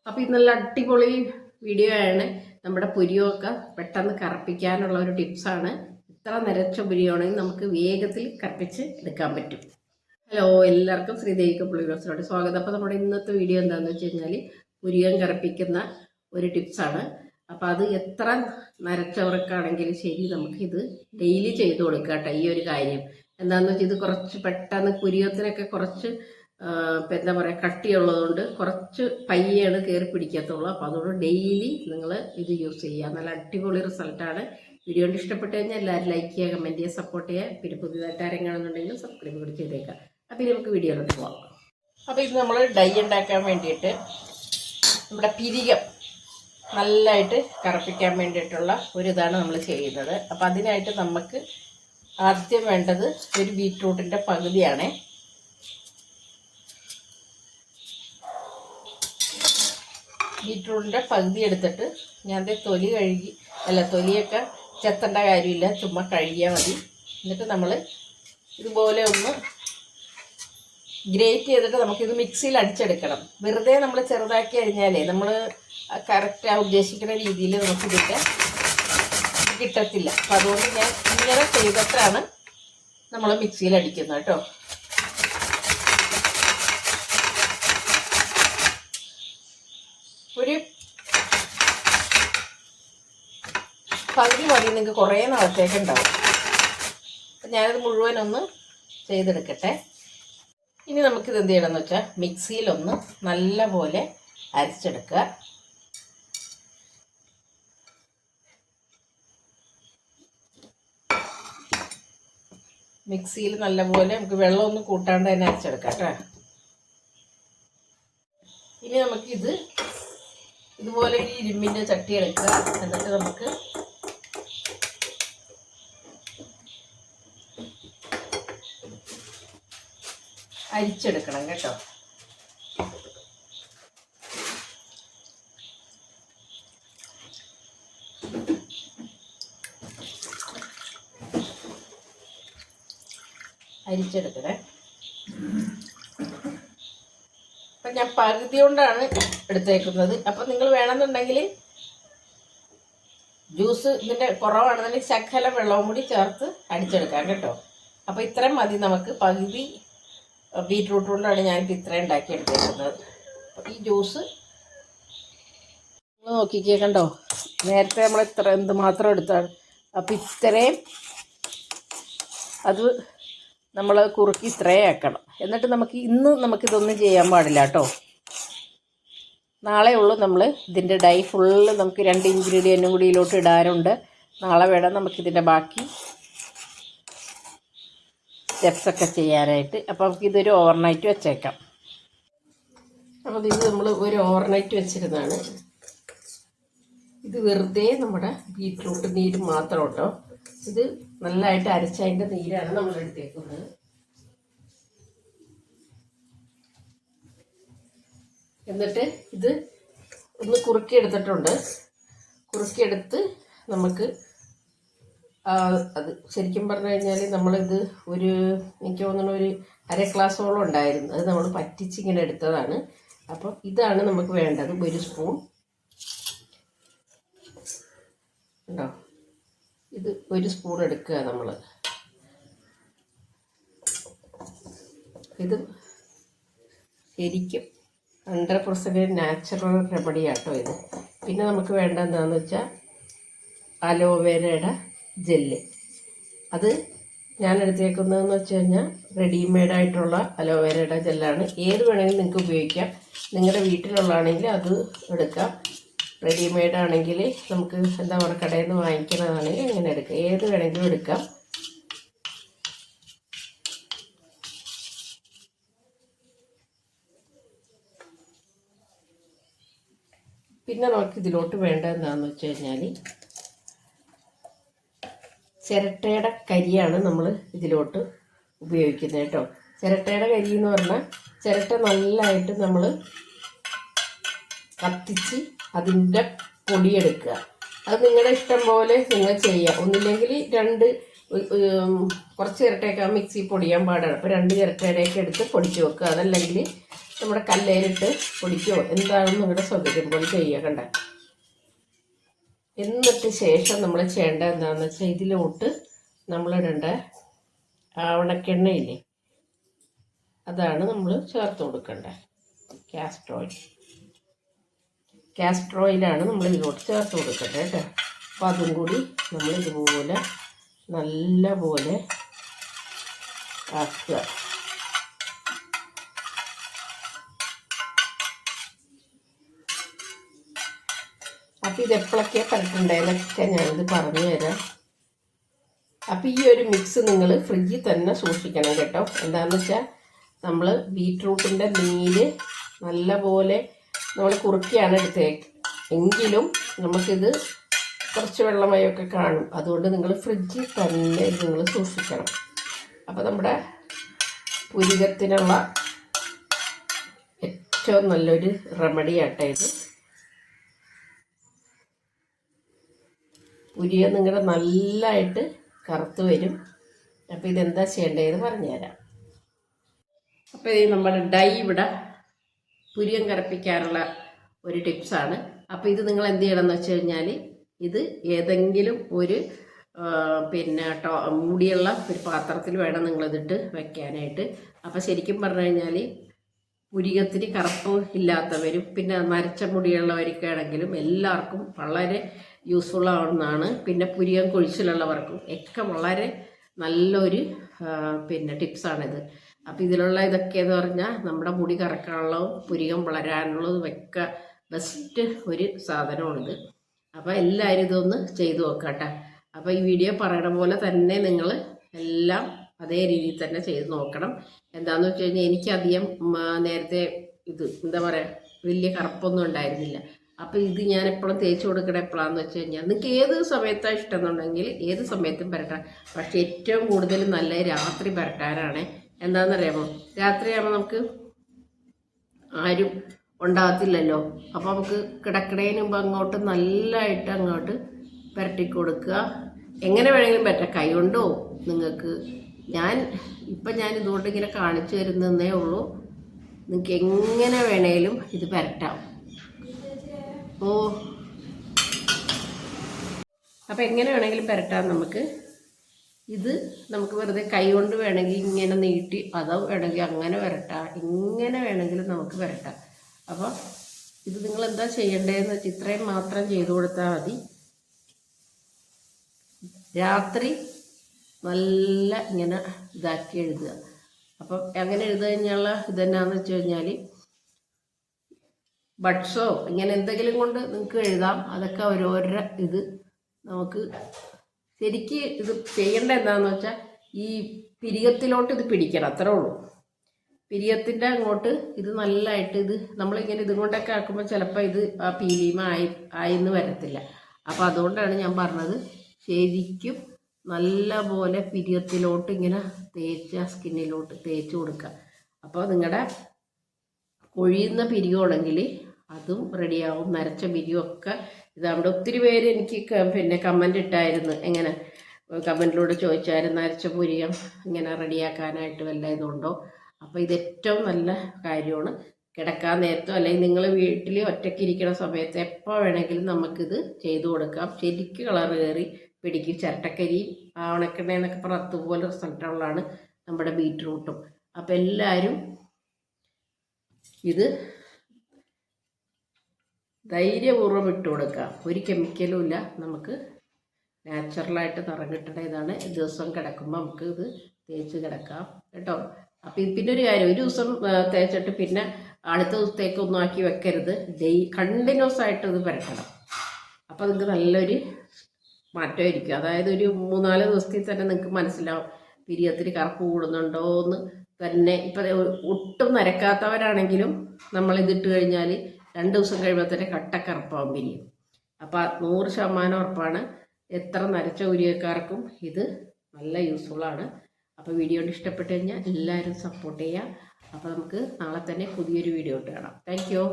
അപ്പോൾ ഇത് നല്ല അടിപൊളി വീഡിയോ ആണ്. നമ്മുടെ പുരിയൊക്കെ പെട്ടെന്ന് കറപ്പിക്കാനുള്ള ഒരു ടിപ്സാണ്. ഇത്ര നിരച്ച പുരിയാണെങ്കിൽ നമുക്ക് വേഗത്തിൽ കറപ്പിച്ച് എടുക്കാൻ പറ്റും. ഹലോ, എല്ലാവർക്കും ശ്രീദേവിക്ക് പുള്ളിയോട് സ്വാഗതം. അപ്പോൾ നമ്മുടെ ഇന്നത്തെ വീഡിയോ എന്താണെന്ന് വെച്ച് കഴിഞ്ഞാൽ പുരിയം കറപ്പിക്കുന്ന ഒരു ടിപ്സാണ്. അപ്പോൾ അത് എത്ര നരച്ചവർക്കാണെങ്കിലും ശരി നമുക്കിത് ഡെയിലി ചെയ്ത് കൊടുക്കുക കേട്ടോ. ഈ ഒരു കാര്യം എന്താണെന്ന് വെച്ചാൽ ഇത് കുറച്ച് പെട്ടെന്ന് പുരിയത്തിനൊക്കെ കുറച്ച് എന്താ പറയുക കട്ടിയുള്ളതുകൊണ്ട് കുറച്ച് പയ്യാണ് കയറി പിടിക്കത്തുള്ളൂ. അപ്പോൾ അതുകൊണ്ട് ഡെയിലി നിങ്ങൾ ഇത് യൂസ് ചെയ്യുക. നല്ല അടിപൊളി റിസൾട്ടാണ്. വീഡിയോ കൊണ്ട് ഇഷ്ടപ്പെട്ട് കഴിഞ്ഞാൽ എല്ലാവരും ലൈക്ക് ചെയ്യുക, കമൻറ്റ് ചെയ്യുക, സപ്പോർട്ട് ചെയ്യുക. പിന്നെ പുതിയതായിട്ട് ആരെങ്കിലും കാണുന്നുണ്ടെങ്കിൽ സബ്സ്ക്രൈബ് കൂടി ചെയ്തേക്കാം. അപ്പോൾ ഇനി നമുക്ക് വീഡിയോയിലോട്ട് പോകാം. അപ്പോൾ ഇത് നമ്മൾ ഡൈ ഉണ്ടാക്കാൻ വേണ്ടിയിട്ട് നമ്മുടെ പിരികം നല്ലതായിട്ട് കറപ്പിക്കാൻ വേണ്ടിയിട്ടുള്ള ഒരിതാണ് നമ്മൾ ചെയ്യുന്നത്. അപ്പോൾ അതിനായിട്ട് നമുക്ക് ആദ്യം വേണ്ടത് ഒരു ബീറ്റ്റൂട്ടിൻ്റെ പകുതിയാണ്. ബീറ്റ്റൂട്ടിൻ്റെ പകുതി എടുത്തിട്ട് ഞാൻ തൊലി കഴുകി തൊലിയൊക്കെ ചെത്തേണ്ട കാര്യമില്ല, ചുമ്മാ കഴുകിയാൽ മതി. എന്നിട്ട് നമ്മൾ ഇതുപോലെ ഒന്ന് ഗ്രേറ്റ് ചെയ്തിട്ട് നമുക്കിത് മിക്സിയിൽ അടിച്ചെടുക്കണം. വെറുതെ നമ്മൾ ചെറുതാക്കി കഴിഞ്ഞാലേ നമ്മൾ കറക്റ്റ് ഉദ്ദേശിക്കുന്ന രീതിയിൽ നമുക്കിതിൻ്റെ കിട്ടത്തില്ല. അപ്പം അതുകൊണ്ട് ഞാൻ ഇങ്ങനെ ചെയ്തിട്ടാണ് നമ്മൾ മിക്സിയിൽ അടിക്കുന്നത് കേട്ടോ. ഒരു പകുതി മതി, നിങ്ങൾക്ക് കുറേ നാളത്തേക്ക് ഉണ്ടാവും. അപ്പം ഞാനത് മുഴുവനൊന്ന് ചെയ്തെടുക്കട്ടെ. ഇനി നമുക്കിത് എന്ത് ചെയ്യണമെന്ന് വെച്ചാൽ മിക്സിയിലൊന്ന് നല്ല പോലെ അരച്ചെടുക്കുക. മിക്സിയിൽ നല്ലപോലെ നമുക്ക് വെള്ളമൊന്നും കൂട്ടാണ്ട് തന്നെ അരച്ചെടുക്കാം കേട്ടോ. ഇനി നമുക്കിത് ഇതുപോലെ ഈ ഇരുമ്പിൻ്റെ ചട്ടി എടുക്കുക. എന്നിട്ട് നമുക്ക് അരിച്ചെടുക്കണം കേട്ടോ. അരിച്ചെടുക്കണേ. അപ്പം ഞാൻ പകുതി കൊണ്ടാണ് എടുത്തേക്കുന്നത്. അപ്പം നിങ്ങൾ വേണമെന്നുണ്ടെങ്കിൽ ജ്യൂസ് ഇതിൻ്റെ കുറവാണെന്നുണ്ടെങ്കിൽ ശകലം വെള്ളവും കൂടി ചേർത്ത് അടിച്ചെടുക്കാം കേട്ടോ. അപ്പോൾ ഇത്രയും മതി നമുക്ക്. പകുതി ബീറ്റ്റൂട്ട് കൊണ്ടാണ് ഞാനിപ്പോൾ ഇത്രയും ഉണ്ടാക്കി എടുത്തേക്കുന്നത്. അപ്പോൾ ഈ ജ്യൂസ് നിങ്ങൾ നോക്കിക്കേ കണ്ടോ. നേരത്തെ നമ്മൾ എന്ത് മാത്രം എടുത്താണ്. അപ്പോൾ ഇത്രയും അത് നമ്മൾ കുറുക്കി ഇത്രയും ആക്കണം. എന്നിട്ട് ഇന്ന് നമുക്കിതൊന്നും ചെയ്യാൻ പാടില്ല കേട്ടോ. നാളെ ഉള്ളൂ നമ്മൾ ഇതിൻ്റെ ഡൈ ഫുള്ള് നമുക്ക് 2 ഇൻഗ്രീഡിയൻറ്റും കൂടി ഇതിലോട്ട് ഇടാനുണ്ട്. നാളെ വേണം നമുക്കിതിൻ്റെ ബാക്കി സ്റ്റെപ്സൊക്കെ ചെയ്യാനായിട്ട്. അപ്പോൾ നമുക്കിതൊരു ഓവർനൈറ്റ് വെച്ചേക്കാം. അപ്പോൾ ഇത് നമ്മൾ ഒരു ഓവർനൈറ്റ് വെച്ചിരുന്നതാണ്. ഇത് വെറുതെ നമ്മുടെ ബീറ്റ്റൂട്ട് നീര് മാത്രം കേട്ടോ. ഇത് നല്ലതായിട്ട് അരച്ചതിൻ്റെ നീരാണ് നമ്മൾ എടുത്തേക്കുന്നത്. എന്നിട്ട് ഇത് ഒന്ന് കുറുക്കിയെടുത്തിട്ടുണ്ട്. കുറുക്കിയെടുത്ത് നമുക്ക് അത് ശരിക്കും പറഞ്ഞു കഴിഞ്ഞാൽ നമ്മളിത് എനിക്ക് തോന്നുന്നു ഒരു 1/2 ഗ്ലാസോളം ഉണ്ടായിരുന്നു. അത് നമ്മൾ പറ്റിച്ചിങ്ങനെ എടുത്തതാണ്. അപ്പം ഇതാണ് നമുക്ക് വേണ്ടത്. 1 സ്പൂൺ ഉണ്ടോ. ഇത് 1 സ്പൂൺ എടുക്കുക നമ്മൾ. ഇത് ശരിക്കും 100% നാച്ചുറൽ റെമഡിയാട്ടോ ഇത്. പിന്നെ നമുക്ക് വേണ്ട എന്താണെന്ന് വെച്ചാൽ അലോവേരയുടെ ജെല്ല്. അത് ഞാൻ എടുത്തേക്കുന്നതെന്ന് വെച്ച് കഴിഞ്ഞാൽ റെഡിമെയ്ഡായിട്ടുള്ള അലോവേരയുടെ ജെല്ലാണ്. ഏത് വേണമെങ്കിലും നിങ്ങൾക്ക് ഉപയോഗിക്കാം. നിങ്ങളുടെ വീട്ടിലുള്ളതാണെങ്കിൽ അത് എടുക്കാം. റെഡിമെയ്ഡ് ആണെങ്കിൽ നമുക്ക് എന്താ പറയുക കടയിൽ നിന്ന് വാങ്ങിക്കുന്നതാണെങ്കിൽ അങ്ങനെ എടുക്കാം. ഏത് വേണമെങ്കിലും എടുക്കാം. പിന്നെ നമുക്ക് ഇതിലോട്ട് വേണ്ടത് എന്താണെന്ന് വെച്ച് കഴിഞ്ഞാൽ ചിരട്ടയുടെ കരിയാണ് നമ്മൾ ഇതിലോട്ട് ഉപയോഗിക്കുന്നത് കേട്ടോ. ചിരട്ടയുടെ കരി എന്ന് പറഞ്ഞാൽ ചിരട്ട നല്ലതായിട്ട് നമ്മൾ കത്തിച്ച് അതിൻ്റെ പൊടിയെടുക്കുക. അത് നിങ്ങളുടെ ഇഷ്ടം പോലെ നിങ്ങൾ ചെയ്യുക. ഒന്നില്ലെങ്കിൽ കുറച്ച് ചിരട്ടയൊക്കെ മിക്സി പൊടിയാൻ പാടാണ്. അപ്പോൾ 2 ചിരട്ടയുടെയൊക്കെ എടുത്ത് പൊടിച്ച് വെക്കുക. അതല്ലെങ്കിൽ നമ്മുടെ കല്ലേലിട്ട് പൊടിക്കുകയോ എന്താണെന്ന് നിങ്ങളുടെ സൗകര്യം പോലെ ചെയ്യുക. കണ്ട. എന്നിട്ട് ശേഷം നമ്മൾ ചെയ്യേണ്ടത് എന്താണെന്ന് വെച്ചാൽ ഇതിലോട്ട് നമ്മളിടേണ്ട ഉണക്കെണ്ണയില്ലേ, അതാണ് നമ്മൾ ചേർത്ത് കൊടുക്കേണ്ടത്. കാസ്റ്റർ ഓയിലാണ് നമ്മൾ ഇതിലോട്ട് ചേർത്ത് കൊടുക്കേണ്ടത് കേട്ടോ. അപ്പോൾ അതും കൂടി നമ്മൾ ഇതുപോലെ നല്ല പോലെ ആക്കുക. അപ്പോൾ ഇതെപ്പോഴൊക്കെയാണ് പരട്ടുണ്ടേന്നൊക്കെ ഞാനിത് പറഞ്ഞു തരാം. അപ്പോൾ ഈ ഒരു മിക്സ് നിങ്ങൾ ഫ്രിഡ്ജിൽ തന്നെ സൂക്ഷിക്കണം കേട്ടോ. എന്താണെന്ന് വെച്ചാൽ നമ്മൾ ബീറ്റ്റൂട്ടിൻ്റെ നീര് നല്ല പോലെ നമ്മൾ കുറുക്കിയാണ് എടുത്തേക്ക് എങ്കിലും നമുക്കിത് കുറച്ച് വെള്ളമയമൊക്കെ കാണും. അതുകൊണ്ട് നിങ്ങൾ ഫ്രിഡ്ജിൽ തന്നെ ഇത് നിങ്ങൾ സൂക്ഷിക്കണം. അപ്പോൾ നമ്മുടെ പുരികത്തിനുള്ള ഏറ്റവും നല്ലൊരു റെമഡിയാട്ടോ ഇത്. പുരിക നിങ്ങളുടെ നല്ലതായിട്ട് കറുത്ത് വരും. അപ്പോൾ ഇതെന്താ ചെയ്യേണ്ടതെന്ന് പറഞ്ഞുതരാം. അപ്പോൾ ഇത് നമ്മുടെ ഡൈ ഇവിടെ പുരികം കറുപ്പിക്കാനുള്ള ഒരു ടിപ്സാണ്. അപ്പോൾ ഇത് നിങ്ങൾ എന്ത് ചെയ്യണമെന്ന് വെച്ച് കഴിഞ്ഞാൽ ഇത് ഏതെങ്കിലും ഒരു മൂടിയുള്ള ഒരു പാത്രത്തിൽ വേണം നിങ്ങളിതിട്ട് വെക്കാനായിട്ട്. അപ്പോൾ ശരിക്കും പറഞ്ഞു കഴിഞ്ഞാൽ പുരികത്തിന് കറുപ്പ് ഇല്ലാത്തവരും പിന്നെ നരച്ച മുടിയുള്ളവർക്കും ആണെങ്കിലും എല്ലാവർക്കും വളരെ യൂസ്ഫുൾ ആവുന്നതാണ്. പിന്നെ പുരികം കൊഴിച്ചിലുള്ളവർക്കും ഒക്കെ വളരെ നല്ലൊരു ടിപ്സാണിത്. അപ്പോൾ ഇതിലുള്ള ഇതൊക്കെ എന്ന് പറഞ്ഞാൽ നമ്മുടെ മുടി കറക്കാനുള്ളതും പുരികം വളരാനുള്ളതും ഒക്കെ ബെസ്റ്റ് ഒരു സാധനമാണിത്. അപ്പോൾ എല്ലാവരും ഇതൊന്ന് ചെയ്തു നോക്കട്ടെ. അപ്പോൾ ഈ വീഡിയോ പറയണ പോലെ തന്നെ നിങ്ങൾ എല്ലാം അതേ രീതിയിൽ തന്നെ ചെയ്ത് നോക്കണം. എന്താണെന്ന് വെച്ച് കഴിഞ്ഞാൽ എനിക്കധികം നേരത്തെ ഇത് എന്താ പറയുക വലിയ കറുപ്പൊന്നും ഉണ്ടായിരുന്നില്ല. അപ്പോൾ ഇത് ഞാൻ എപ്പോഴും തേച്ച് കൊടുക്കണ എപ്പോഴാണെന്ന് വെച്ച് കഴിഞ്ഞാൽ നിങ്ങൾക്ക് ഏത് സമയത്താണ് ഇഷ്ടം എന്നുണ്ടെങ്കിൽ ഏത് സമയത്തും പരട്ടാം. പക്ഷേ ഏറ്റവും കൂടുതൽ നല്ല രാത്രി പരട്ടാനാണ്. എന്താണെന്നറിയാമോ, രാത്രിയാകുമ്പോൾ നമുക്ക് ആരും ഉണ്ടാകത്തില്ലല്ലോ. അപ്പോൾ നമുക്ക് കിടക്കണേന് മുമ്പ് അങ്ങോട്ട് നല്ലതായിട്ട് അങ്ങോട്ട് പരട്ടി കൊടുക്കുക. എങ്ങനെ വേണമെങ്കിലും പറ്റാം, കൈ കൊണ്ടോ നിങ്ങൾക്ക്. ഞാൻ ഇതുകൊണ്ട് ഇങ്ങനെ കാണിച്ചു തരുന്നതേ ഉള്ളൂ. നിങ്ങൾക്ക് എങ്ങനെ വേണേലും ഇത് പരട്ടാം. അപ്പോൾ എങ്ങനെ വേണമെങ്കിലും പരട്ടാം. ഇത് നമുക്ക് വെറുതെ കൈ കൊണ്ട് വേണമെങ്കിൽ ഇങ്ങനെ നീട്ടി അതോ വേണമെങ്കിൽ അങ്ങനെ വരട്ടാം. ഇങ്ങനെ വേണമെങ്കിലും നമുക്ക് വരട്ടാം. അപ്പോൾ ഇത് നിങ്ങൾ എന്താ ചെയ്യേണ്ടതെന്ന് വെച്ചാൽ ഇത്രയും മാത്രം ചെയ്തു കൊടുത്താൽ മതി. രാത്രി നല്ല ഇങ്ങനെ ഇതാക്കി എഴുതുക. അപ്പം അങ്ങനെ എഴുതി കഴിഞ്ഞുള്ള ഇതെന്നാന്ന് വെച്ച് കഴിഞ്ഞാൽ ബഡ്സോ ഇങ്ങനെ എന്തെങ്കിലും കൊണ്ട് നിങ്ങൾക്ക് എഴുതാം. അതൊക്കെ ഓരോരോ ഇത് നമുക്ക് ശരിക്ക് ഇത് ചെയ്യേണ്ട എന്താണെന്ന് വെച്ചാൽ ഈ പിരികത്തിലോട്ട് ഇത് പിടിക്കണം, അത്രേ ഉള്ളൂ. പിരികത്തിൻ്റെ അങ്ങോട്ട് ഇത് നല്ലതായിട്ട് ഇത് നമ്മളിങ്ങനെ ഇതുകൊണ്ടൊക്കെ ആക്കുമ്പോൾ ചിലപ്പോൾ ഇത് ആ പീലിമ ആയിന്ന് വരത്തില്ല. അപ്പോൾ അതുകൊണ്ടാണ് ഞാൻ പറഞ്ഞത് ശരിക്കും നല്ല പോലെ പിരികത്തിലോട്ട് ഇങ്ങനെ തേച്ച് ആ സ്കിന്നിലോട്ട് തേച്ച് കൊടുക്കുക. അപ്പോൾ നിങ്ങളുടെ കൊഴിയുന്ന പിരികമാണെങ്കിൽ അതും റെഡിയാവും. നരച്ച പിരികമൊക്കെ ഇതവിടെ ഒത്തിരി പേര് എനിക്ക് കമൻ്റ് ഇട്ടായിരുന്നു. എങ്ങനെ കമൻറ്റിലൂടെ ചോദിച്ചായിരുന്നു നരച്ച പുരികം ഇങ്ങനെ റെഡിയാക്കാനായിട്ട് വല്ല ഇതുണ്ടോ. അപ്പോൾ ഇത് ഏറ്റവും നല്ല കാര്യമാണ്. കിടക്കാൻ നേരത്തോ അല്ലെങ്കിൽ നിങ്ങൾ വീട്ടിൽ ഒറ്റയ്ക്ക് ഇരിക്കുന്ന സമയത്ത് എപ്പോൾ വേണമെങ്കിലും നമുക്കിത് ചെയ്തു കൊടുക്കാം. ശരിക്ക് കളർ കയറി പിടിക്കും. ചിരട്ടക്കരിയും ഉണക്കണേന്നൊക്കെ പറഞ്ഞ അതുപോലെ റിസൾട്ടുള്ളതാണ് നമ്മുടെ ബീറ്റ്റൂട്ടും. അപ്പോൾ എല്ലാവരും ഇത് ധൈര്യപൂർവ്വം ഇട്ട് കൊടുക്കുക. ഒരു കെമിക്കലും ഇല്ല, നമുക്ക് നാച്ചുറലായിട്ട് നിറം കിട്ടണ ഇതാണ്. ദിവസം കിടക്കുമ്പോൾ നമുക്ക് ഇത് തേച്ച് കിടക്കാം കേട്ടോ. അപ്പം പിന്നെ ഒരു കാര്യം, ഒരു ദിവസം തേച്ചിട്ട് പിന്നെ അടുത്ത ദിവസത്തേക്കൊന്നും ആക്കി വെക്കരുത്. കണ്ടിന്യൂസ് ആയിട്ട് ഇത് പരട്ടണം. അപ്പോൾ നിങ്ങൾക്ക് നല്ലൊരു മാറ്റമായിരിക്കും. അതായത് ഒരു 3-4 ദിവസത്തിൽ തന്നെ നിങ്ങൾക്ക് മനസ്സിലാവും പിരിയത്തിന് കറുപ്പ് കൂടുന്നുണ്ടോ എന്ന് തന്നെ. ഇപ്പം ഒട്ടും നരക്കാത്തവരാണെങ്കിലും നമ്മളിതിട്ട് കഴിഞ്ഞാൽ 2 ദിവസം കഴിയുമ്പോൾ തന്നെ കട്ടക്കറുപ്പാവും പിരിയും. അപ്പോൾ 100% ഉറപ്പാണ്. എത്ര നരച്ച ഉരിയക്കാർക്കും ഇത് നല്ല യൂസ്ഫുള്ളാണ്. അപ്പോൾ വീഡിയോ ഇഷ്ടപ്പെട്ട് കഴിഞ്ഞാൽ എല്ലാവരും സപ്പോർട്ട് ചെയ്യുക. അപ്പോൾ നമുക്ക് നാളെ തന്നെ പുതിയൊരു വീഡിയോ ഇട്ട് കാണാം. Thank you.